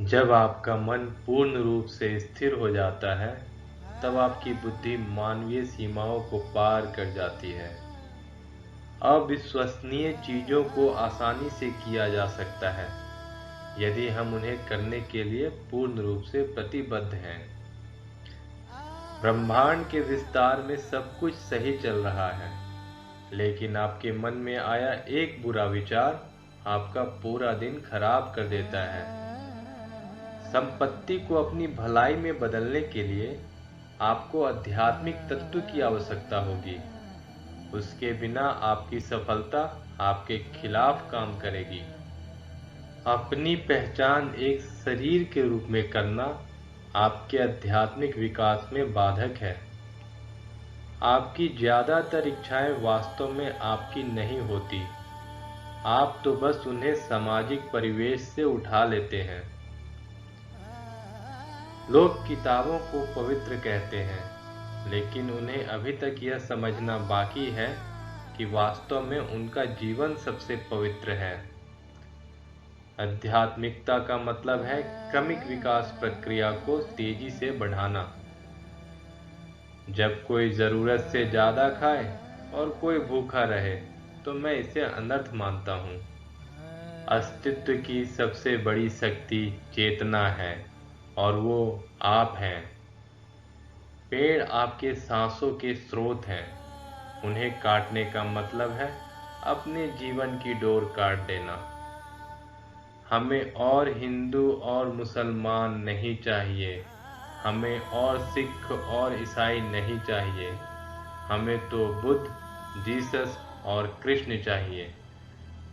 जब आपका मन पूर्ण रूप से स्थिर हो जाता है, तब आपकी बुद्धि मानवीय सीमाओं को पार कर जाती है। अविश्वसनीय चीजों को आसानी से किया जा सकता है, यदि हम उन्हें करने के लिए पूर्ण रूप से प्रतिबद्ध हैं। ब्रह्मांड के विस्तार में सब कुछ सही चल रहा है, लेकिन आपके मन में आया एक बुरा विचार आपका पूरा दिन खराब कर देता है। संपत्ति को अपनी भलाई में बदलने के लिए आपको आध्यात्मिक तत्व की आवश्यकता होगी। उसके बिना आपकी सफलता आपके खिलाफ काम करेगी। अपनी पहचान एक शरीर के रूप में करना आपके आध्यात्मिक विकास में बाधक है। आपकी ज्यादातर इच्छाएं वास्तव में आपकी नहीं होती, आप तो बस उन्हें सामाजिक परिवेश से उठा लेते हैं। लोग किताबों को पवित्र कहते हैं, लेकिन उन्हें अभी तक यह समझना बाकी है कि वास्तव में उनका जीवन सबसे पवित्र है। आध्यात्मिकता का मतलब है क्रमिक विकास प्रक्रिया को तेजी से बढ़ाना। जब कोई जरूरत से ज्यादा खाए और कोई भूखा रहे, तो मैं इसे अनर्थ मानता हूँ। अस्तित्व की सबसे बड़ी शक्ति चेतना है, और वो आप हैं। पेड़ आपके सांसों के स्रोत हैं। उन्हें काटने का मतलब है अपने जीवन की डोर काट देना। हमें और हिंदू और मुसलमान नहीं चाहिए, हमें और सिख और ईसाई नहीं चाहिए। हमें तो बुद्ध, जीसस और कृष्ण चाहिए।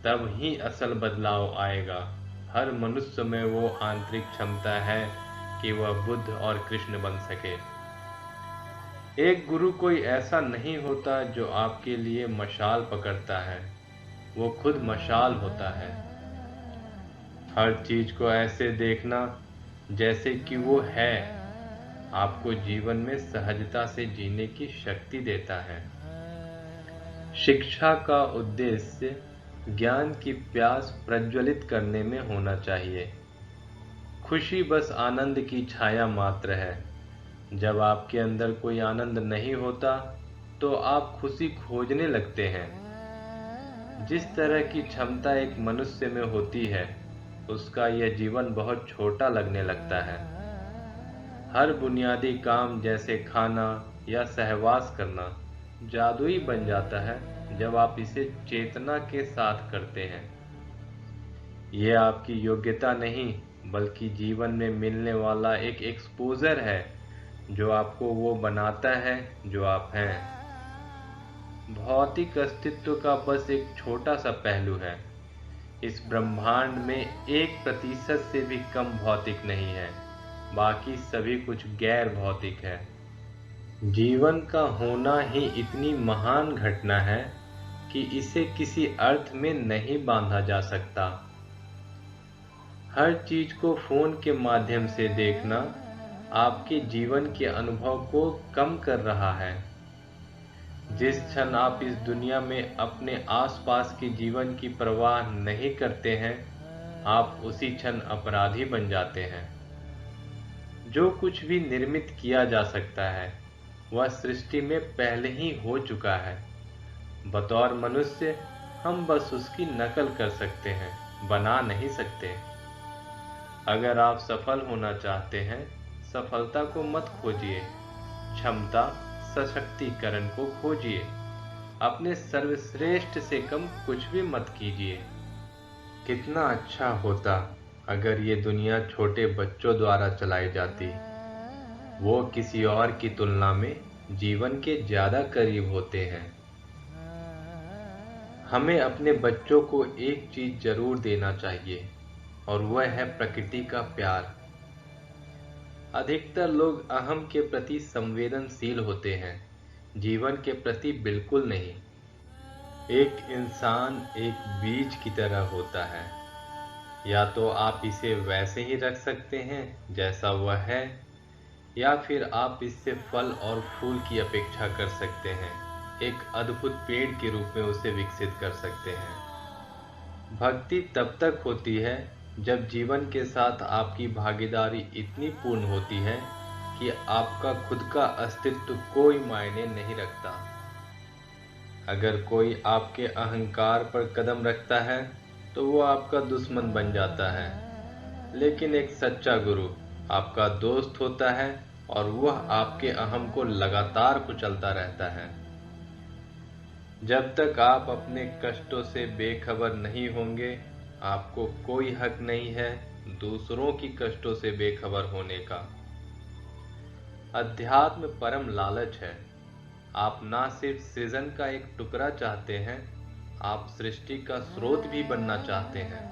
तब ही असल बदलाव आएगा। हर मनुष्य में वो आंतरिक क्षमता है कि वह बुद्ध और कृष्ण बन सके। एक गुरु कोई ऐसा नहीं होता जो आपके लिए मशाल पकड़ता है, वो खुद मशाल होता है। हर चीज को ऐसे देखना जैसे कि वो है, आपको जीवन में सहजता से जीने की शक्ति देता है। शिक्षा का उद्देश्य ज्ञान की प्यास प्रज्वलित करने में होना चाहिए। खुशी बस आनंद की छाया मात्र है। जब आपके अंदर कोई आनंद नहीं होता, तो आप खुशी खोजने लगते हैं। जिस तरह की क्षमता एक मनुष्य में होती है, उसका यह जीवन बहुत छोटा लगने लगता है। हर बुनियादी काम जैसे खाना या सहवास करना जादुई बन जाता है जब आप इसे चेतना के साथ करते हैं। यह आपकी योग्यता नहीं, बल्कि जीवन में मिलने वाला एक एक्सपोजर है जो आपको वो बनाता है जो आप हैं। भौतिक अस्तित्व का बस एक छोटा सा पहलू है। इस ब्रह्मांड में 1% से भी कम भौतिक नहीं है, बाकी सभी कुछ गैर भौतिक है। जीवन का होना ही इतनी महान घटना है कि इसे किसी अर्थ में नहीं बांधा जा सकता। हर चीज को फोन के माध्यम से देखना आपके जीवन के अनुभव को कम कर रहा है। जिस क्षण आप इस दुनिया में अपने आसपास के जीवन की परवाह नहीं करते हैं, आप उसी क्षण अपराधी बन जाते हैं। जो कुछ भी निर्मित किया जा सकता है, वह सृष्टि में पहले ही हो चुका है। बतौर मनुष्य हम बस उसकी नकल कर सकते हैं, बना नहीं सकते। अगर आप सफल होना चाहते हैं, सफलता को मत खोजिए, क्षमता सशक्तिकरण को खोजिए। अपने सर्वश्रेष्ठ से कम कुछ भी मत कीजिए। कितना अच्छा होता अगर ये दुनिया छोटे बच्चों द्वारा चलाई जाती। वो किसी और की तुलना में जीवन के ज्यादा करीब होते हैं। हमें अपने बच्चों को एक चीज जरूर देना चाहिए, और वह है प्रकृति का प्यार। अधिकतर लोग अहम के प्रति संवेदनशील होते हैं, जीवन के प्रति बिल्कुल नहीं। एक इंसान एक बीज की तरह होता है। या तो आप इसे वैसे ही रख सकते हैं जैसा वह है, या फिर आप इससे फल और फूल की अपेक्षा कर सकते हैं, एक अद्भुत पेड़ के रूप में उसे विकसित कर सकते हैं। भक्ति तब तक होती है जब जीवन के साथ आपकी भागीदारी इतनी पूर्ण होती है कि आपका खुद का अस्तित्व कोई मायने नहीं रखता। अगर कोई आपके अहंकार पर कदम रखता है तो वो आपका दुश्मन बन जाता है, लेकिन एक सच्चा गुरु आपका दोस्त होता है और वह आपके अहम को लगातार कुचलता रहता है। जब तक आप अपने कष्टों से बेखबर नहीं होंगे, आपको कोई हक नहीं है दूसरों की कष्टों से बेखबर होने का। अध्यात्म परम लालच है। आप ना सिर्फ सृजन का एक टुकड़ा चाहते हैं, आप सृष्टि का स्रोत भी बनना चाहते हैं।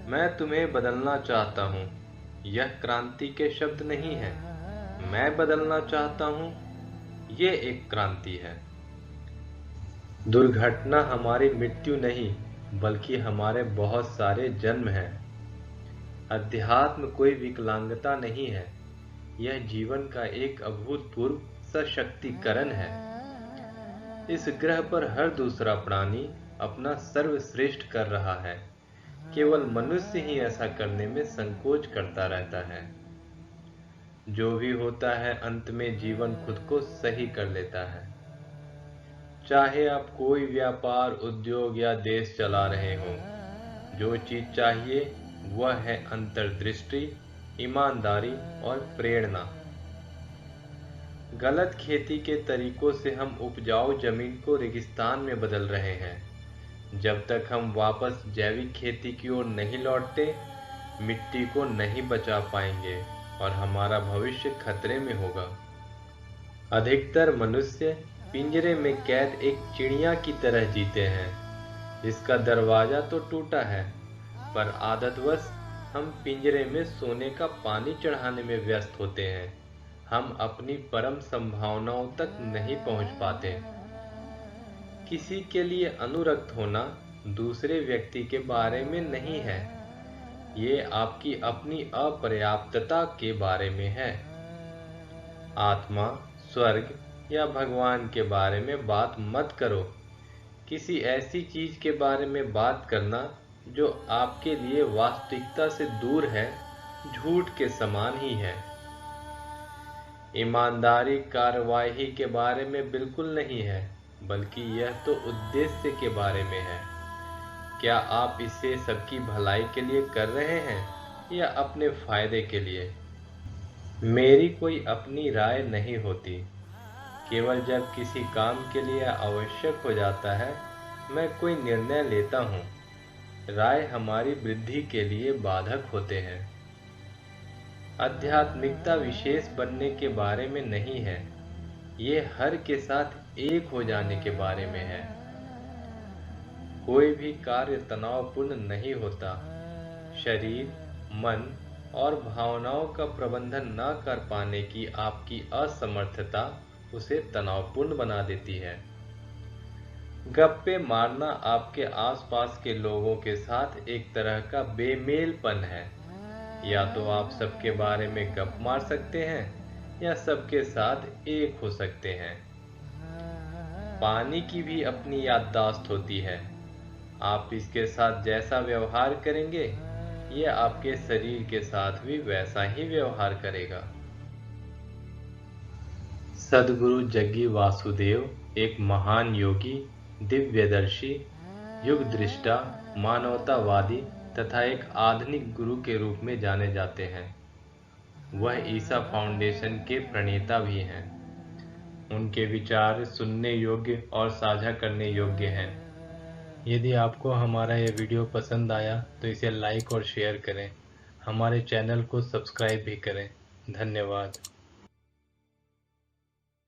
मैं तुम्हें बदलना चाहता हूँ, यह क्रांति के शब्द नहीं है। मैं बदलना चाहता हूँ, ये एक क्रांति है। दुर्घटना हमारी मृत्यु नहीं, बल्कि हमारे बहुत सारे जन्म हैं। अध्यात्म कोई विकलांगता नहीं है, यह जीवन का एक अभूतपूर्व सशक्तिकरण है। इस ग्रह पर हर दूसरा प्राणी अपना सर्वश्रेष्ठ कर रहा है, केवल मनुष्य ही ऐसा करने में संकोच करता रहता है। जो भी होता है, अंत में जीवन खुद को सही कर लेता है। चाहे आप कोई व्यापार, उद्योग या देश चला रहे हों, जो चीज चाहिए वह है अंतर्दृष्टि, ईमानदारी और प्रेरणा। गलत खेती के तरीकों से हम उपजाऊ जमीन को रेगिस्तान में बदल रहे हैं। जब तक हम वापस जैविक खेती की ओर नहीं लौटते, मिट्टी को नहीं बचा पाएंगे और हमारा भविष्य खतरे में होगा। अधिकतर मनुष्य पिंजरे में कैद एक चिड़िया की तरह जीते हैं, जिसका दरवाजा तो टूटा है, पर आदतवश हम पिंजरे में सोने का पानी चढ़ाने में व्यस्त होते हैं। हम अपनी परम संभावनाओं तक नहीं पहुंच पाते। किसी के लिए अनुरक्त होना दूसरे व्यक्ति के बारे में नहीं है, ये आपकी अपनी अपर्याप्तता के बारे में है। आत्मा, स्वर्ग या भगवान के बारे में बात मत करो। किसी ऐसी चीज के बारे में बात करना जो आपके लिए वास्तविकता से दूर है, झूठ के समान ही है। ईमानदारी कार्यवाही के बारे में बिल्कुल नहीं है, बल्कि यह तो उद्देश्य के बारे में है। क्या आप इसे सबकी भलाई के लिए कर रहे हैं या अपने फायदे के लिए? मेरी कोई अपनी राय नहीं होती। केवल जब किसी काम के लिए आवश्यक हो जाता है, मैं कोई निर्णय लेता हूँ। राय हमारी वृद्धि के लिए बाधक होते हैं। आध्यात्मिकता विशेष बनने के बारे में नहीं है, ये हर के साथ एक हो जाने के बारे में है। कोई भी कार्य तनावपूर्ण नहीं होता। शरीर, मन और भावनाओं का प्रबंधन न कर पाने की आपकी असमर्थता उसे तनावपूर्ण बना देती है। गप्पे मारना आपके आसपास के लोगों के साथ एक तरह का बेमेलपन है। या तो आप सबके बारे में गप मार सकते हैं या सबके साथ एक हो सकते हैं। पानी की भी अपनी याददाश्त होती है। आप इसके साथ जैसा व्यवहार करेंगे, यह आपके शरीर के साथ भी वैसा ही व्यवहार करेगा। सद्गुरु जग्गी वासुदेव एक महान योगी, दिव्यदर्शी, युग दृष्टा, मानवतावादी तथा एक आधुनिक गुरु के रूप में जाने जाते हैं। वह ईसा फाउंडेशन के प्रणेता भी हैं। उनके विचार सुनने योग्य और साझा करने योग्य हैं। यदि आपको हमारा यह वीडियो पसंद आया तो इसे लाइक और शेयर करें। हमारे चैनल को सब्सक्राइब भी करें। धन्यवाद।